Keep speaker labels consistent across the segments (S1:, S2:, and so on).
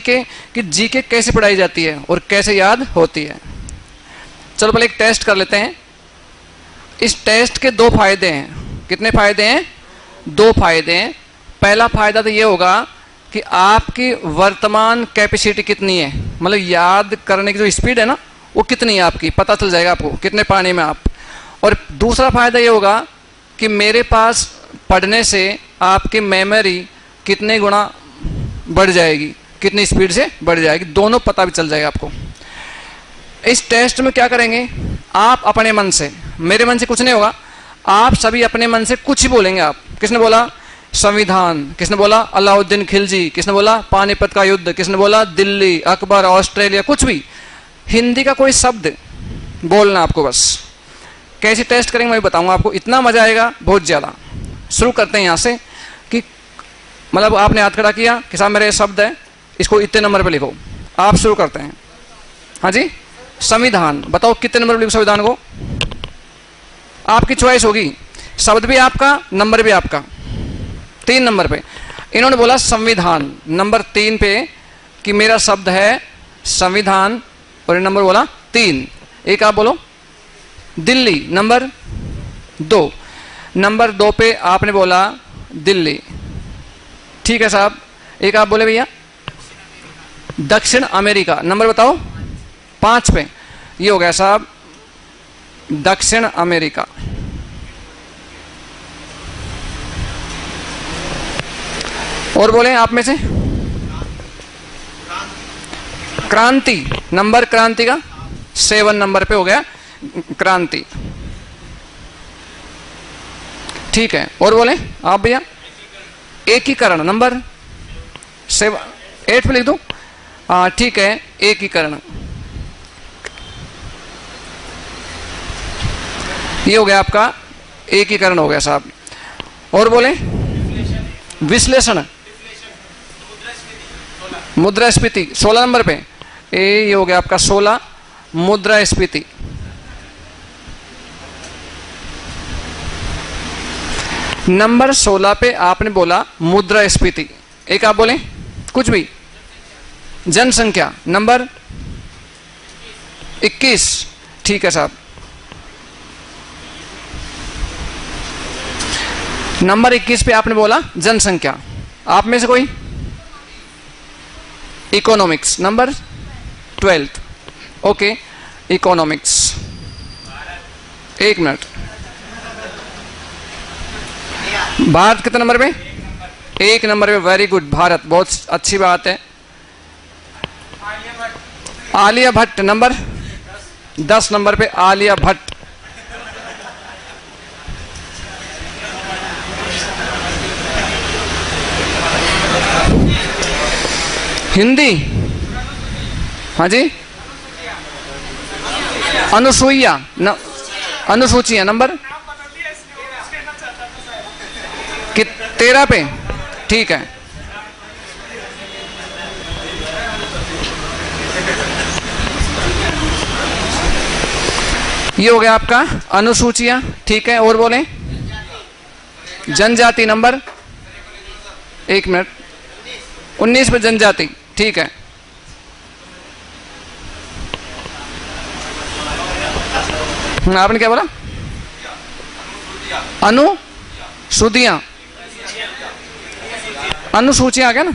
S1: GK कि GK कैसे पढ़ाई जाती है और कैसे याद होती है। चलो पहले एक टेस्ट कर लेते हैं। इस टेस्ट के दो फायदे हैं। कितने फायदे हैं? दो फायदे हैं। पहला फायदा तो ये होगा कि आपकी वर्तमान कैपेसिटी कितनी है, मतलब याद करने की जो स्पीड है ना वो कितनी है आपकी, पता चल जाएगा आपको कितने पानी में आप। और दूसरा फायदा ये होगा कि मेरे पास पढ़ने से आपकी मेमोरी कितने गुना बढ़ जाएगी, कितनी स्पीड से बढ़ जाएगी, दोनों पता भी चल जाएगा आपको। इस टेस्ट में क्या करेंगे, आप अपने मन से, मेरे मन से कुछ नहीं होगा, आप सभी अपने मन से कुछ ही बोलेंगे। आप, किसने बोला संविधान, किसने बोला अलाउद्दीन खिलजी, किसने बोला पानीपत का युद्ध, किसने बोला दिल्ली, अकबर, ऑस्ट्रेलिया, कुछ भी हिंदी का कोई शब्द बोलना आपको बस। कैसे टेस्ट करेंगे मैं बताऊंगा आपको, इतना मजा आएगा बहुत ज़्यादा। शुरू करते हैं यहाँ से कि मतलब आपने हाथ खड़ा किया कि साहब मेरे शब्द है, इसको इतने नंबर पे लिखो। आप शुरू करते हैं। हाँ जी, संविधान, बताओ कितने नंबर पे लिखो संविधान को? आपकी चॉइस होगी, शब्द भी आपका, नंबर भी आपका, 3 नंबर पे। इन्होंने बोला संविधान नंबर 3 पे कि मेरा शब्द है संविधान, और नंबर बोला 3। एक आप बोलो दिल्ली, नंबर 2। नंबर 2 पे आपने बोला दिल्ली, ठीक है साहब। एक आप बोले भैया दक्षिण अमेरिका, नंबर बताओ 5 पे। ये हो गया साहब दक्षिण अमेरिका। और बोले आप में से क्रांति, नंबर क्रांति का 7 नंबर पे हो गया क्रांति, ठीक है। और बोले आप भैया एकीकरण, नंबर 8 पे लिख दो, हाँ ठीक है, एकीकरण। ये हो गया आपका एकीकरण हो गया साहब। और बोले विश्लेषण, मुद्रास्फीति 16 नंबर पे। ये हो गया आपका 16 मुद्रास्फीति। नंबर 16 पे आपने बोला मुद्रास्फीति। एक आप बोले कुछ भी, जनसंख्या, नंबर 21, ठीक है साहब। नंबर 21 पे आपने बोला जनसंख्या। आप में से कोई economics, number 12, okay economics. 1 minute, Bharat कितने नंबर पे? 1 नंबर पे, वेरी गुड, भारत, बहुत अच्छी बात है। आलिया भट्ट, नंबर 10 नंबर पे आलिया भट्ट। हिंदी, हाँ जी, अनुसूया, अनुसूचियां, नंबर 13 पे, ठीक है। ये हो गया आपका अनुसूचियां, ठीक है। और बोले जनजाति, नंबर 1 मिनट, 19 पे जनजाति, ठीक है। आपने क्या बोला? अनुसूचियां, अनुसूचियां आ गया ना,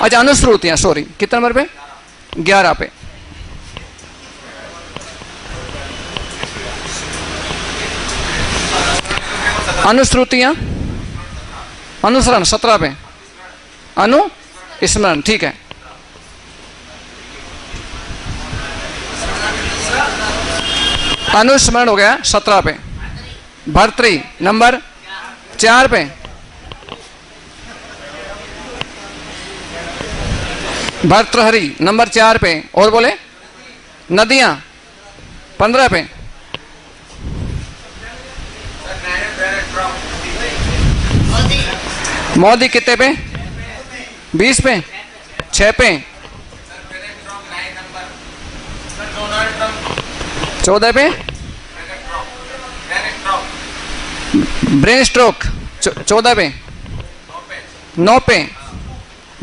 S1: अच्छा अनुश्रुतियां, सॉरी, कितने नंबर पे? 11 पे। अनुश्रुतियां, अनुसरण 17 पे, अनुस्मरण, ठीक है। अनुस्मरण हो गया 17 पे। भर्तृ, नंबर 4 पे। भर्तृहरि, नंबर 4 पे। और बोले नदियां 15 पे। मोदी कितने पे? 20 पे, 6 पे, 14 पे। ब्रेन स्ट्रोक 14 पे, 9 पे।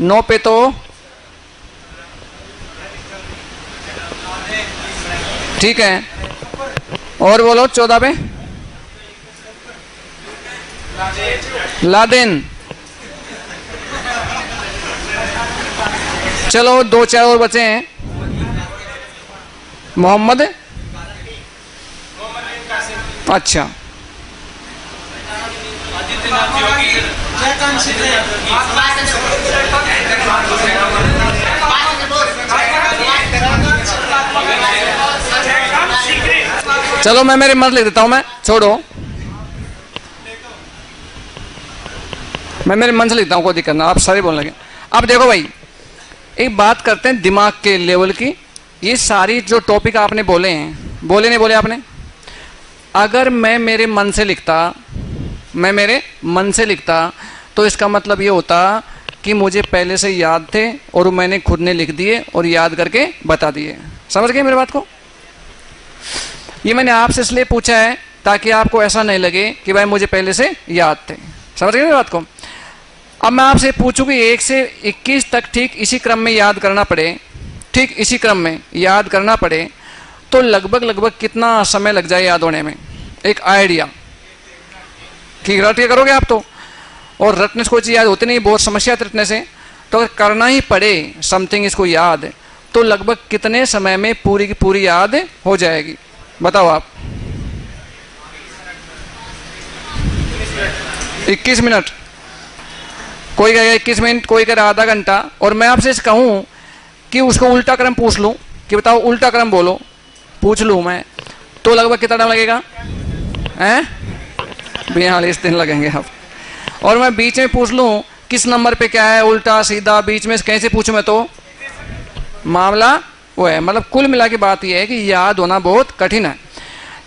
S1: 9 पे तो ठीक है, और बोलो 14 पे लादेन। चलो 2-4 और बचे हैं। मोहम्मद, अच्छा चलो मैं मेरे मत लिख देता हूं, मैं छोड़ो, मैं मेरे मन से लिखता हूं, कोई दिक्कत ना, आप सारे बोलने लगे। अब देखो भाई, एक बात करते हैं दिमाग के लेवल की। ये सारी जो टॉपिक आपने बोले हैं, बोले नहीं बोले आपने, अगर मैं मेरे मन से लिखता, मैं मेरे मन से लिखता तो इसका मतलब ये होता कि मुझे पहले से याद थे और मैंने खुद ने लिख दिए और याद करके बता दिए। समझ गए मेरी बात को? ये मैंने आपसे इसलिए पूछा है ताकि आपको ऐसा नहीं लगे कि भाई मुझे पहले से याद थे। समझ गए मेरी बात को? अब मैं आपसे पूछूं कि 1 से 21 तक ठीक इसी क्रम में याद करना पड़े, ठीक इसी क्रम में याद करना पड़े, तो लगभग कितना समय लग जाए याद होने में? एक आइडिया। ठीक रट के करोगे आप तो, और रटने से कोई चीज़ याद होती नहीं, बहुत समस्या रटने से। तो अगर करना ही पड़े समथिंग इसको याद, तो लगभग कितने समय में पूरी की पूरी याद हो जाएगी? बताओ आप। 21 मिनट, कोई कहेगा 21 मिनट, कोई कह रहा आधा घंटा। और मैं आपसे कहूं कि उसको उल्टा क्रम पूछ लूं कि बताओ उल्टा क्रम बोलो, पूछ लूं मैं, तो लगभग कितना टाइम लगेगा? हैं 42 दिन लगेंगे आप। और मैं बीच में पूछ लूं किस नंबर पे क्या है, उल्टा सीधा, बीच में कैसे पूछूं मैं, तो मामला वो है। मतलब कुल मिला के बात यह है कि याद होना बहुत कठिन है।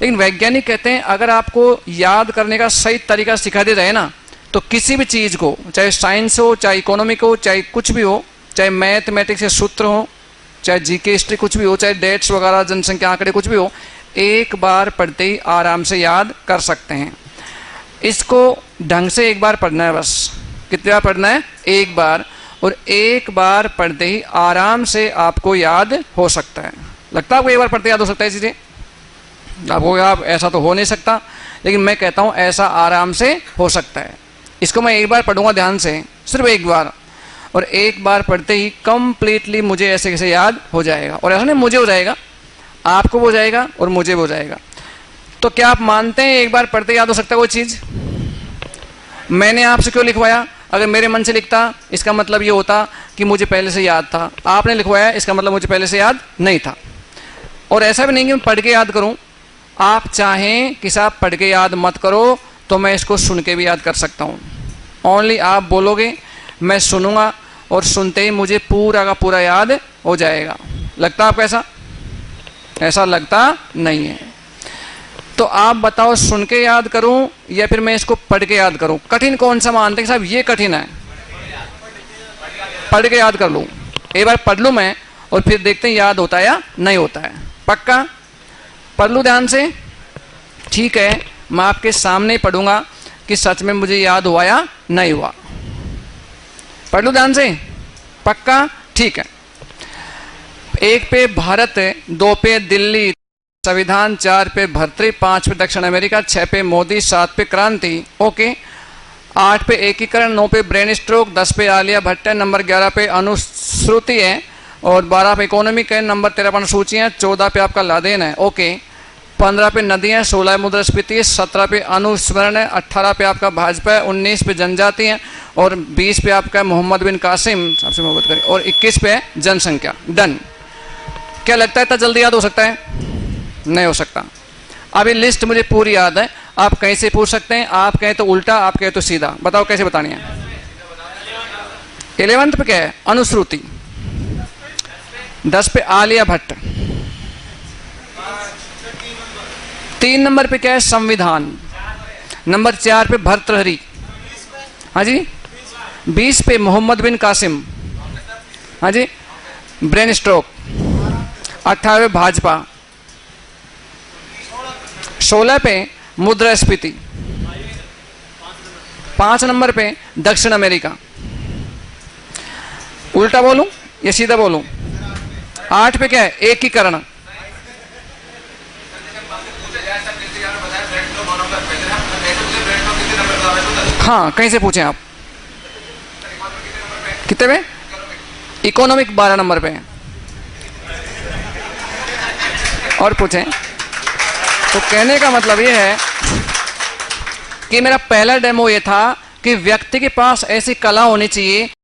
S1: लेकिन वैज्ञानिक कहते हैं अगर आपको याद करने का सही तरीका सिखा दिया जाए ना, तो किसी भी चीज़ को, चाहे साइंस हो, चाहे इकोनॉमिक हो, चाहे कुछ भी हो, चाहे मैथमेटिक्स के सूत्र हो, चाहे जीके हिस्ट्री कुछ भी हो, चाहे डेट्स वगैरह, जनसंख्या आंकड़े कुछ भी हो, एक बार पढ़ते ही आराम से याद कर सकते हैं। इसको ढंग से एक बार पढ़ना है बस। कितनी बार पढ़ना है? एक बार। और एक बार पढ़ते ही आराम से आपको याद हो सकता है। लगता है आपको एक बार पढ़ते याद हो सकता है चीज़ें? आपको आप ऐसा तो हो नहीं सकता, लेकिन मैं कहता हूँ ऐसा आराम से हो सकता है। इसको मैं एक बार पढ़ूंगा ध्यान से, सिर्फ एक बार, और एक बार पढ़ते ही कंप्लीटली मुझे ऐसे कैसे याद हो जाएगा। और ऐसा नहीं मुझे हो जाएगा, आपको हो जाएगा और मुझे हो जाएगा। तो क्या आप मानते हैं एक बार पढ़ते याद हो सकता है कोई चीज़? मैंने आपसे क्यों लिखवाया? अगर मेरे मन से लिखता इसका मतलब ये होता कि मुझे पहले से याद था। आपने लिखवाया इसका मतलब मुझे पहले से याद नहीं था। और ऐसा भी नहीं कि मैं पढ़ के याद करूं। आप चाहें कि साहब पढ़ के याद मत करो, तो मैं इसको सुन के भी याद कर सकता हूं। ओनली आप बोलोगे, मैं सुनूंगा, और सुनते ही मुझे पूरा का पूरा याद हो जाएगा। लगता आपको ऐसा? ऐसा लगता नहीं है। तो आप बताओ, सुन के याद करूं या फिर मैं इसको पढ़ के याद करूं? कठिन कौन सा मानते हैं साहब? ये कठिन है, पढ़ के याद कर लूं। एक बार पढ़ लूं मैं और फिर देखते हैं याद होता है या नहीं होता है। पक्का? पढ़ लूं ध्यान से? ठीक है, मैं आपके सामने ही पढ़ूंगा कि सच में मुझे याद हुआ या नहीं हुआ। पढ़ लूं ध्यान से? पक्का? ठीक है। 1 पे भारत, 2 पे दिल्ली, संविधान, 4 पे भर्तृ, 5 पे दक्षिण अमेरिका, 6 पे मोदी, 7 पे क्रांति, ओके। 8 पे एकीकरण, 9 पे ब्रेन स्ट्रोक, 10 पे आलिया भट्ट है, नंबर 11 पे अनुश्रुति है, और 12 पे इकोनॉमिक है, नंबर 13 पर अनुसूची है, 14 पे आपका लादेन है, ओके। 15 पे नदियाँ, 16 मुद्रास्फीति, 17 पे अनुस्मरण है, 18 पे आपका भाजपा है, 19 पे जनजाति है, और 20 पे आपका मोहम्मद बिन कासिम, सबसे मोहब्बत करें, और 21 पे जनसंख्या। डन। क्या लगता है इतना जल्दी याद हो सकता है? नहीं हो सकता। अब ये लिस्ट मुझे पूरी याद है। आप कहीं से पूछ सकते हैं, आप कहें तो उल्टा, आप कहें तो सीधा। बताओ कैसे बतानी है? 11th पे क्या है? अनुश्रुति। 10 पे आलिया भट्ट। 3 नंबर पे क्या है? संविधान। नंबर 4 पे भर्तृहरि। हाँ जी। 20 पे मोहम्मद बिन कासिम। हाँ जी। Brain stroke. 18 पे भाजपा। 16 पे मुद्रास्फीति। 5 नंबर पे दक्षिण अमेरिका। उल्टा बोलूं या सीधा बोलूं? 8 पे क्या है? एकीकरण। हाँ, कहीं से पूछें आप? कितने पे? इकोनॉमिक 12 नंबर पे। और पूछें। तो कहने का मतलब ये है कि मेरा पहला डेमो ये था कि व्यक्ति के पास ऐसी कला होनी चाहिए